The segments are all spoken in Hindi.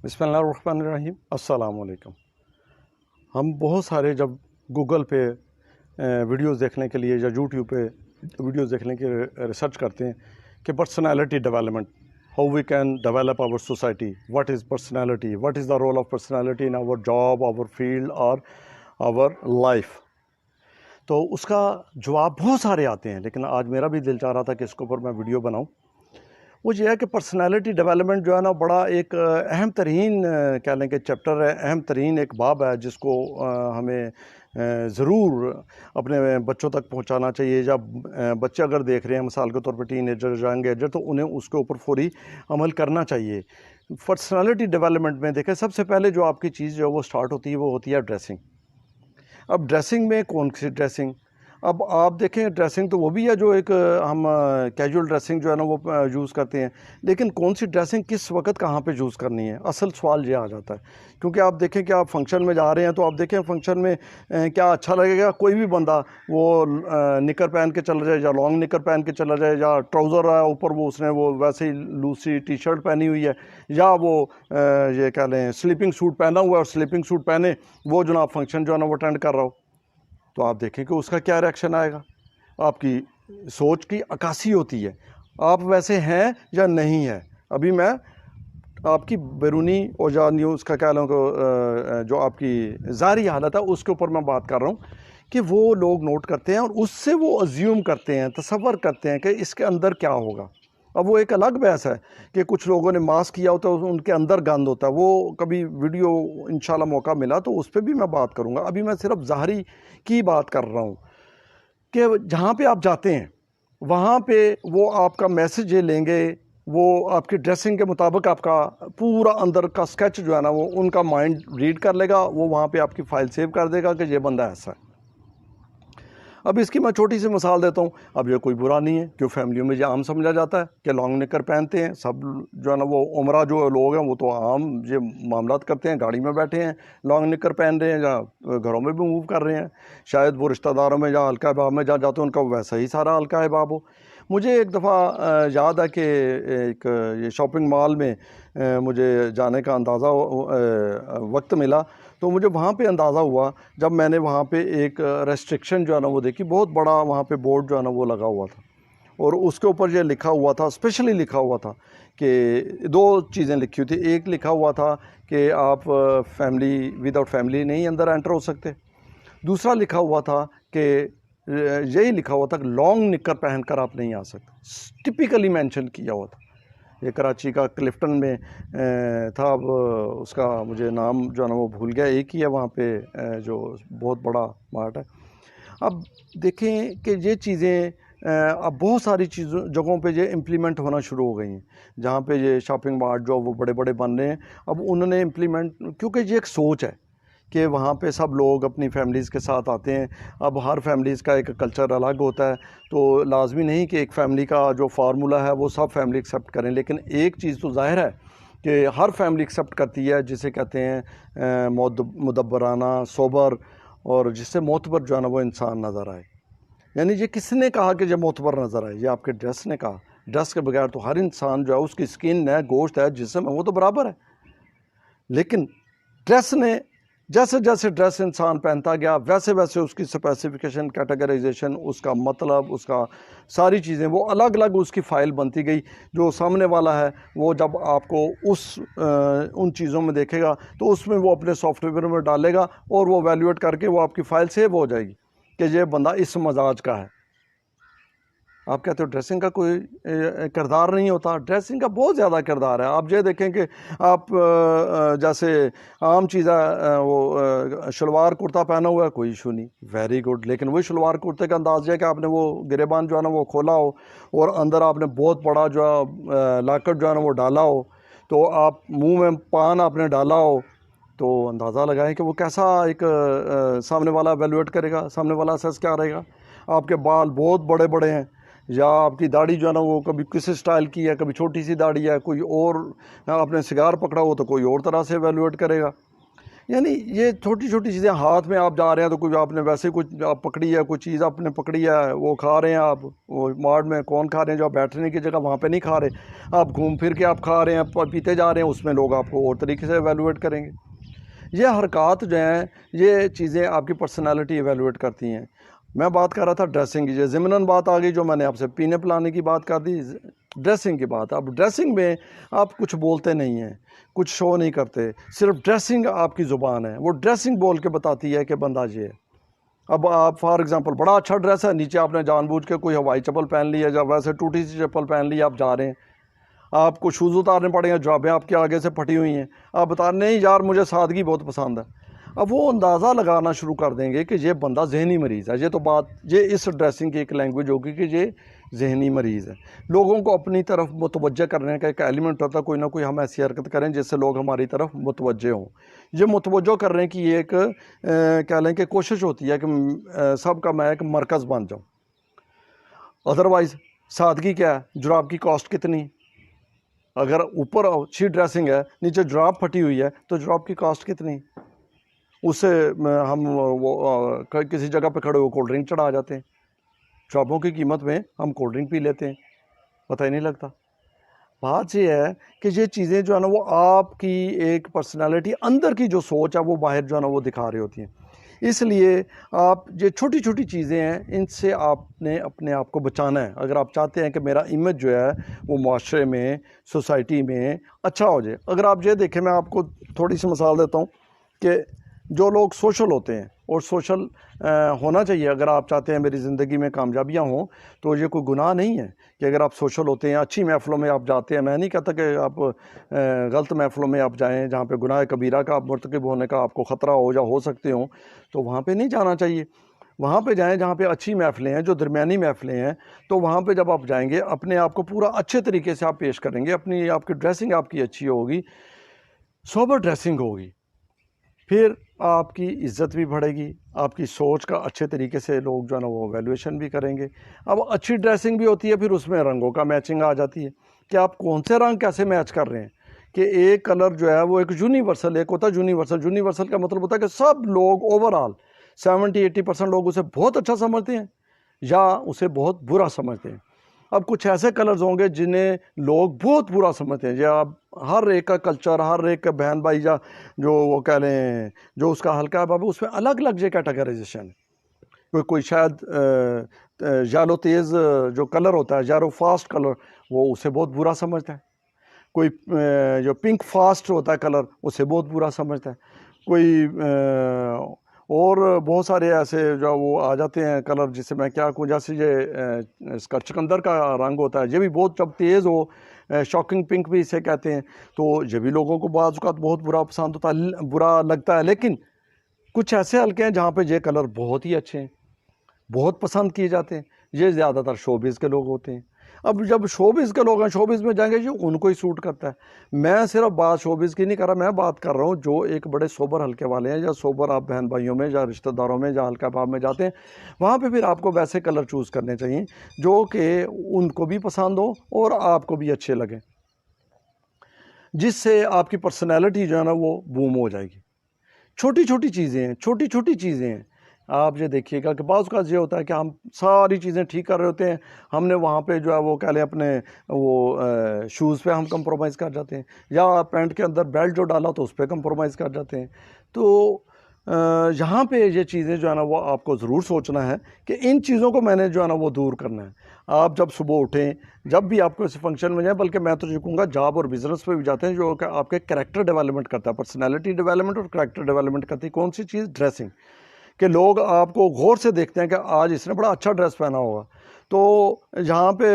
बिस्मिल्लाहिर्रहमानिर्रहीम अस्सलाम वालेकुम। हम बहुत सारे जब गूगल पे वीडियोस देखने के लिए या यूट्यूब पे वीडियोस देखने के रिसर्च करते हैं कि personality development, how we can develop our society, what is personality, what is the role of personality in our job, our field और आवर लाइफ। तो उसका जवाब बहुत सारे आते हैं, लेकिन आज मेरा भी दिल चाह रहा था कि इसके ऊपर मैं वीडियो बनाऊँ। वो ये है कि पर्सनालिटी डेवलपमेंट जो है ना, बड़ा एक अहम तरीन कह लें कि चैप्टर है, अहम तरीन एक बाब है जिसको हमें ज़रूर अपने बच्चों तक पहुंचाना चाहिए। जब बच्चे अगर देख रहे हैं मिसाल के तौर पर टीनेजर, यंग एजर, तो उन्हें उसके ऊपर फौरी अमल करना चाहिए। पर्सनालिटी डेवलपमेंट में देखें, सबसे पहले जो आपकी चीज़ जो वो स्टार्ट होती है वो होती है ड्रेसिंग। अब ड्रेसिंग में कौन सी ड्रेसिंग? अब आप देखें, ड्रेसिंग तो वो भी है जो एक हम कैजुअल ड्रेसिंग जो है ना वो यूज़ करते हैं, लेकिन कौन सी ड्रेसिंग किस वक्त कहाँ पे यूज़ करनी है, असल सवाल ये आ जाता है। क्योंकि आप देखें कि आप फंक्शन में जा रहे हैं तो आप देखें फंक्शन में क्या अच्छा लगेगा। कोई भी बंदा वो निकर पहन के चला जाए या लॉन्ग निकर पहन के चला जाए, या ट्राउज़र है ऊपर वो उसने वो वैसे ही लूसी टी शर्ट पहनी हुई है, या वो ये कह लें स्लीपिंग सूट पहना हुआ है और स्लीपिंग सूट पहने वो जनाब फंक्शन जो है ना वो अटेंड कर रहा हो, तो आप देखें कि उसका क्या रिएक्शन आएगा। आपकी सोच की अक्कासी होती है, आप वैसे हैं या नहीं हैं। अभी मैं आपकी बैरूनी और या न्यूज़ का कह लूँ कि जो आपकी ज़ाहिरी हालत है उसके ऊपर मैं बात कर रहा हूँ कि वो लोग नोट करते हैं और उससे वो अज्यूम करते हैं, तसव्वुर करते हैं कि इसके अंदर क्या होगा। अब वो एक अलग बहस है कि कुछ लोगों ने मास्क किया होता है, उनके अंदर गंद होता है। वो कभी वीडियो इंशाल्लाह मौका मिला तो उस पर भी मैं बात करूँगा। अभी मैं सिर्फ ज़ाहिरी की बात कर रहा हूँ कि जहाँ पे आप जाते हैं वहाँ पे वो आपका मैसेज ये लेंगे, वो आपकी ड्रेसिंग के मुताबिक आपका पूरा अंदर का स्केच जो है ना वो उनका माइंड रीड कर लेगा, वो वहाँ पे आपकी फ़ाइल सेव कर देगा कि ये बंदा ऐसा है। अब इसकी मैं छोटी सी मिसाल देता हूँ। अब ये कोई बुरा नहीं है, क्यों फैमिलियों में ये आम समझा जाता है कि लॉन्ग निकर पहनते हैं सब जो है ना, वो उमरा जो लोग हैं वो तो आम ये मामलात करते हैं, गाड़ी में बैठे हैं लॉन्ग निकर पहन रहे हैं या घरों में भी मूव कर रहे हैं, शायद वो रिश्तेदारों में या हल्का हिबाब में जा जाते हैं उनका वैसा ही सारा हल्का हिबाब हो। मुझे एक दफ़ा याद है कि एक ये शॉपिंग मॉल में मुझे जाने का अंदाज़ा वक्त मिला, तो मुझे वहाँ पे अंदाज़ा हुआ जब मैंने वहाँ पे एक रेस्ट्रिक्शन जो है ना वो देखी। बहुत बड़ा वहाँ पे बोर्ड जो है ना वो लगा हुआ था और उसके ऊपर ये लिखा हुआ था, स्पेशली लिखा हुआ था कि दो चीज़ें लिखी हुई थी। एक लिखा हुआ था कि आप फैमिली विदाउट फैमिली नहीं अंदर एंटर हो सकते। दूसरा लिखा हुआ था कि यही लिखा हुआ था कि लॉन्ग निकर पहन कर आप नहीं आ सकते। टिपिकली मेंशन किया हुआ था। ये कराची का क्लिफ्टन में था। अब उसका मुझे नाम जो है ना वो भूल गया, एक ही है वहाँ पे जो बहुत बड़ा मार्ट है। अब देखें कि ये चीज़ें अब बहुत सारी चीज़ों जगहों पे ये इम्प्लीमेंट होना शुरू हो गई हैं, जहाँ पे ये शॉपिंग मार्ट जो वो बड़े बड़े बन रहे हैं। अब उन्होंने इम्प्लीमेंट, क्योंकि ये एक सोच है कि वहाँ पे सब लोग अपनी फैमिलीज़ के साथ आते हैं। अब हर फैमिलीज़ का एक कल्चर अलग होता है, तो लाजमी नहीं कि एक फ़ैमिली का जो फार्मूला है वो सब फैमिली एक्सेप्ट करें, लेकिन एक चीज़ तो ज़ाहिर है कि हर फैमिली एक्सेप्ट करती है, जिसे कहते हैं मुदब्बराना, सोबर, और जिससे मोतबर जो है ना वो इंसान नज़र आए। यानी ये किसने कहा कि ये मोतबर नज़र आए? ये आपके ड्रेस ने कहा। ड्रेस के बगैर तो हर इंसान जो है उसकी स्किन है, गोश्त है, जिस्म है, वो तो बराबर है। लेकिन ड्रेस ने, जैसे जैसे ड्रेस इंसान पहनता गया वैसे वैसे उसकी स्पेसिफिकेशन, कैटेगराइजेशन, उसका मतलब, उसका सारी चीज़ें वो अलग अलग उसकी फ़ाइल बनती गई। जो सामने वाला है वो जब आपको उन चीज़ों में देखेगा तो उसमें वो अपने सॉफ्टवेयर में डालेगा और वो वैल्यूएट करके वो आपकी फ़ाइल सेव हो जाएगी कि ये बंदा इस मजाज का है। आप कहते हो ड्रेसिंग का कोई किरदार नहीं होता, ड्रेसिंग का बहुत ज़्यादा किरदार है। आप ये देखें कि आप जैसे आम चीज़ है, वो शलवार कुर्ता पहना हुआ है, कोई इशू नहीं, वेरी गुड। लेकिन वही शलवार कुर्ते का अंदाज़ है कि आपने वो गिरेबान जो है ना वो खोला हो और अंदर आपने बहुत बड़ा जो है लाकट जो है ना वो डाला हो, तो आप मुँह में पान आपने डाला हो, तो अंदाज़ा लगाएं कि वो कैसा एक सामने वाला वैल्यूएट करेगा, सामने वाला असेस क्या रहेगा। आपके बाल बहुत बड़े बड़े हैं या आपकी दाढ़ी जो है ना वो कभी किस स्टाइल की है, कभी छोटी सी दाढ़ी है, कोई और आपने सिगार पकड़ा हो तो कोई और तरह से वैल्यूएट करेगा। यानी ये छोटी छोटी चीज़ें, हाथ में आप जा रहे हैं तो कोई आपने वैसे कुछ आप पकड़ी है, कोई चीज़ आपने पकड़ी है, वो खा रहे हैं आप, वो मार्ट में कौन खा रहे हैं, जो आप बैठने की जगह वहाँ पे नहीं खा रहे, आप घूम फिर के आप खा रहे हैं, पीते जा रहे हैं, उसमें लोग आपको और तरीके से एवेलुएट करेंगे। ये हरकत जो हैं, ये चीज़ें आपकी पर्सनैलिटी एवेलुएट करती हैं। मैं बात कर रहा था ड्रेसिंग की, ये ज़िमनन बात आ गई जो मैंने आपसे पीने पिलाने की बात कर दी, ड्रेसिंग की बात। अब ड्रेसिंग में आप कुछ बोलते नहीं हैं, कुछ शो नहीं करते, सिर्फ ड्रेसिंग आपकी ज़ुबान है, वो ड्रेसिंग बोल के बताती है कि बंदा ये है। अब आप फॉर एग्जांपल बड़ा अच्छा ड्रेस है, नीचे आपने जानबूझ के कोई हवाई चप्पल पहन ली है, या वैसे टूटी सी चप्पल पहन ली, आप जा रहे हैं, आपको शूज़ उतारने पड़ेंगे, जुराबें आपके आगे से फटी हुई हैं, आप बता नहीं यार मुझे सादगी बहुत पसंद है। अब वो अंदाज़ा लगाना शुरू कर देंगे कि ये बंदा जहनी मरीज़ है। ये तो बात, ये इस ड्रेसिंग की एक लैंग्वेज होगी कि ये जहनी मरीज़ है। लोगों को अपनी तरफ मुतवज्जह करने का एक एलिमेंट होता है, कोई ना कोई हम ऐसी हरकत करें जिससे लोग हमारी तरफ मुतवज्जह हों। ये मुतवज्जह करने की एक कह लें कि कोशिश होती है कि सबका मैं एक मरकज़ बन जाऊँ। अदरवाइज़ सादगी क्या है, जुराब की कॉस्ट कितनी, अगर ऊपर अच्छी ड्रेसिंग है, नीचे जुराब फटी हुई है, तो जुराब की कॉस्ट कितनी, उससे हम वो किसी जगह पे खड़े हो कोल्ड ड्रिंक चढ़ा जाते हैं, जुराबों की कीमत में हम कोल्ड ड्रिंक पी लेते हैं, पता ही नहीं लगता। बात ये है कि ये चीज़ें जो है ना, वो आपकी एक पर्सनालिटी अंदर की जो सोच है वो बाहर जो है ना वो दिखा रही होती हैं। इसलिए आप ये छोटी छोटी चीज़ें हैं, इनसे आपने अपने आप को बचाना है। अगर आप चाहते हैं कि मेरा इमेज जो है वो माशरे में, सोसाइटी में अच्छा हो जाए। अगर आप ये देखें, मैं आपको थोड़ी सी मिसाल देता हूँ कि जो लोग सोशल होते हैं, और सोशल होना चाहिए, अगर आप चाहते हैं मेरी ज़िंदगी में कामयाबियाँ हों, तो ये कोई गुनाह नहीं है कि अगर आप सोशल होते हैं, अच्छी महफ़िलों में आप जाते हैं। मैं नहीं कहता कि आप गलत महफ़िलों में आप जाएं जहाँ पे गुनाह कबीरा का आप मर्तकब होने का आपको ख़तरा हो या हो सकते हो, तो वहाँ पे नहीं जाना चाहिए। वहाँ पे जाएं जहाँ पे अच्छी महफ़िलें हैं, जो दरमियानी महफ़िलें हैं, तो वहाँ पे जब आप जाएंगे अपने आप को पूरा अच्छे तरीके से आप पेश करेंगे, अपनी आपकी ड्रेसिंग आपकी अच्छी होगी, सोबर ड्रेसिंग होगी, फिर आपकी इज़्ज़त भी बढ़ेगी, आपकी सोच का अच्छे तरीके से लोग जो है ना वो वैल्यूएशन भी करेंगे। अब अच्छी ड्रेसिंग भी होती है, फिर उसमें रंगों का मैचिंग आ जाती है कि आप कौन से रंग कैसे मैच कर रहे हैं, कि एक कलर जो है वो एक यूनिवर्सल, एक होता है यूनिवर्सल। यूनिवर्सल का मतलब होता है कि सब लोग ओवरऑल 70-80% लोग उसे बहुत अच्छा समझते हैं या उसे बहुत बुरा समझते हैं। अब कुछ ऐसे कलर्स होंगे जिन्हें लोग बहुत बुरा समझते हैं, या हर एक का कल्चर, हर एक का बहन भाई, या जो वो कह लें जो उसका हल्का है बाबू, उसमें अलग अलग जो कैटेगराइजेशन है। कोई शायद यालो तेज़ जो कलर होता है, यारो फास्ट कलर, वो उसे बहुत बुरा समझता है। कोई जो पिंक फास्ट होता है कलर, उसे बहुत बुरा समझता है। कोई और बहुत सारे ऐसे जो वो आ जाते हैं कलर, जिससे मैं क्या कहूँ, जैसे ये इसका चुकंदर का रंग होता है, ये भी बहुत जब तेज़ हो, शॉकिंग पिंक भी इसे कहते हैं, तो ये भी लोगों को बाज़ औक़ात बहुत बुरा पसंद होता है, बुरा लगता है। लेकिन कुछ ऐसे हल्के हैं जहाँ पे ये कलर बहुत ही अच्छे हैं, बहुत पसंद किए जाते हैं। ये ज़्यादातर शोबिज़ के लोग होते हैं। अब जब शोबिज़ के लोग हैं, शोबिज़ में जाएंगे जो उनको ही सूट करता है। मैं सिर्फ बात शोबिज़ की नहीं कर रहा, मैं बात कर रहा हूँ जो एक बड़े सोबर हल्के वाले हैं, या सोबर आप बहन भाइयों में या रिश्तेदारों में या हल्का भाव में जाते हैं, वहाँ पे फिर आपको वैसे कलर चूज़ करने चाहिए जो कि उनको भी पसंद हो और आपको भी अच्छे लगें, जिससे आपकी पर्सनैलिटी जो है ना वो बूम हो जाएगी। छोटी छोटी चीज़ें हैं, छोटी छोटी चीज़ें हैं। आप ये देखिएगा कि बाज़ औक़ात ये होता है कि हम सारी चीज़ें ठीक कर रहे होते हैं, हमने वहाँ पे जो है वो कह लें अपने वो शूज़ पे हम कंप्रोमाइज़ कर जाते हैं, या पैंट के अंदर बेल्ट जो डाला तो उस पर कंप्रोमाइज़ कर जाते हैं। तो यहाँ पे ये चीज़ें जो है ना वो आपको ज़रूर सोचना है कि इन चीज़ों को मैंने जो है ना वो दूर करना है। आप जब सुबह उठें, जब भी आपको इस फंक्शन में जाएँ, बल्कि मैं तो ये कहूँगा जॉब और बिज़नेस पे भी जाते हैं, जो कि आपके कैरेक्टर डेवलपमेंट करता है, पर्सनैलिटी डेवलपमेंट और कैरेक्टर डेवलपमेंट करती है। कौन सी चीज़? ड्रेसिंग। कि लोग आपको गौर से देखते हैं कि आज इसने बड़ा अच्छा ड्रेस पहना होगा। तो यहाँ पे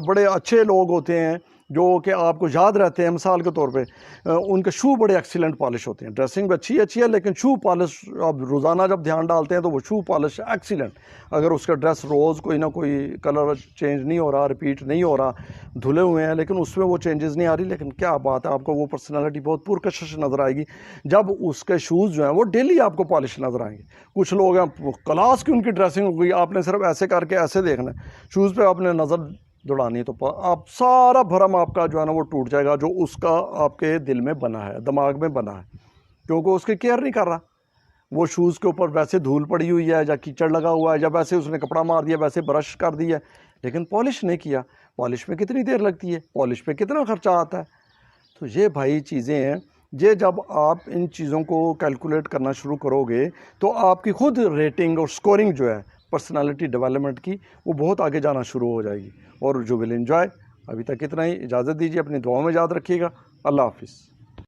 बड़े अच्छे लोग होते हैं जो कि आपको याद रहते हैं, मिसाल के तौर पे उनके शू बड़े एक्सीलेंट पॉलिश होते हैं। ड्रेसिंग भी अच्छी है, लेकिन शू पॉलिश आप रोज़ाना जब ध्यान डालते हैं तो वो शू पॉलिश एक्सीलेंट। अगर उसका ड्रेस रोज़ कोई ना कोई कलर चेंज नहीं हो रहा, रिपीट नहीं हो रहा, धुले हुए हैं लेकिन उसमें वो चेंजेस नहीं आ रही, लेकिन क्या बात है, आपको वो पर्सनैलिटी बहुत पुरकशिश नज़र आएगी जब उसके शूज़ जो हैं वो डेली आपको पॉलिश नज़र आएंगे। कुछ लोग हैं क्लास की उनकी ड्रेसिंग हो गई, आपने सिर्फ ऐसे करके ऐसे देखना है, शूज़ पे आपने नज़र दौड़ानी है तो आप सारा भरम आपका जो है ना वो टूट जाएगा, जो उसका आपके दिल में बना है, दिमाग में बना है। क्योंकि उसकी केयर नहीं कर रहा। वो शूज़ के ऊपर वैसे धूल पड़ी हुई है, या कीचड़ लगा हुआ है, या वैसे उसने कपड़ा मार दिया, वैसे ब्रश कर दिया, लेकिन पॉलिश नहीं किया। पॉलिश में कितनी देर लगती है, पॉलिश पे कितना खर्चा आता है। तो ये भाई चीज़ें हैं, ये जब आप इन चीज़ों को कैलकुलेट करना शुरू करोगे तो आपकी खुद रेटिंग और स्कोरिंग जो है पर्सनालिटी डेवलपमेंट की, वो बहुत आगे जाना शुरू हो जाएगी। और जो विल एंजॉय। अभी तक इतना ही, इजाज़त दीजिए, अपनी दुआओं में याद रखिएगा। अल्लाह हाफिज़।